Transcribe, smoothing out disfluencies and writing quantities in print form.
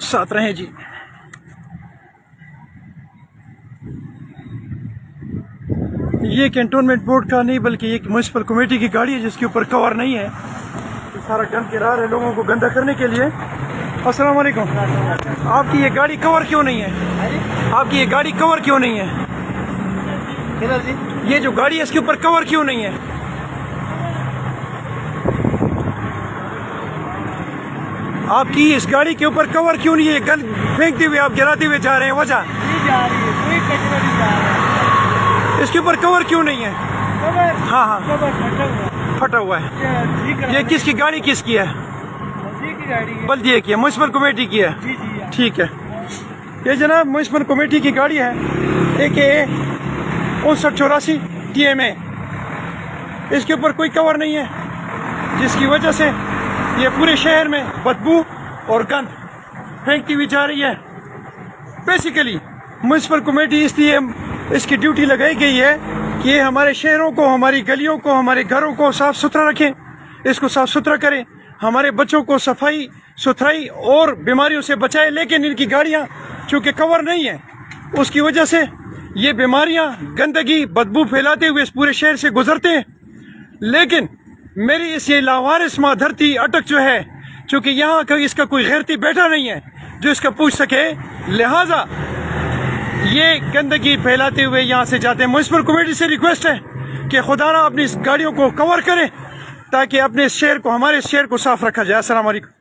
साथ रहें जी। ये कैंटोनमेंट बोर्ड का नहीं बल्कि एक म्यूनसिपल कमेटी की गाड़ी है जिसके ऊपर कवर नहीं है। तो सारा गंद गिरा रहे लोगों को गंदा करने के लिए। अस्सलाम वालेकुम। आपकी ये गाड़ी कवर क्यों नहीं है? आपकी ये गाड़ी कवर क्यों नहीं है? ये जो गाड़ी है इसके ऊपर कवर क्यों नहीं है? आपकी इस गाड़ी के ऊपर कवर क्यों नहीं है? गंद फेंकते हुए आप गिराते हुए जा रहे हैं, वजह इसके ऊपर कवर क्यों नहीं है? हाँ हाँ फटा हुआ है। ये किसकी गाड़ी किसकी है? बल्दिया की है, म्यूनसिपल कमेटी की है। ठीक है, ये जनाब म्यूनसिपल कमेटी की गाड़ी है AK 5984 TMA। इसके ऊपर कोई कवर नहीं है जिसकी वजह से ये पूरे शहर में बदबू और गंद फेंकती हुई जा रही है। बेसिकली म्यूनसिपल कमेटी इसलिए इसकी ड्यूटी लगाई गई है कि ये हमारे शहरों को, हमारी गलियों को, हमारे घरों को साफ सुथरा रखें, इसको साफ सुथरा करें, हमारे बच्चों को सफाई सुथराई और बीमारियों से बचाए। लेकिन इनकी गाड़ियां चूँकि कवर नहीं है उसकी वजह से ये बीमारियां, गंदगी, बदबू फैलाते हुए इस पूरे शहर से गुजरते हैं। लेकिन मेरी इस ये लावारिस माँ धरती अटक जो है, चूँकि यहाँ का इसका कोई गैरती बैठा नहीं है जो इसका पूछ सके, लिहाजा ये गंदगी फैलाते हुए यहाँ से जाते हैं। म्यूनसिपल कमेटी से रिक्वेस्ट है कि खुदा ना अपनी इस गाड़ियों को कवर करें ताकि अपने शहर को, हमारे शहर को साफ रखा जाए। अस्सलाम वालेकुम।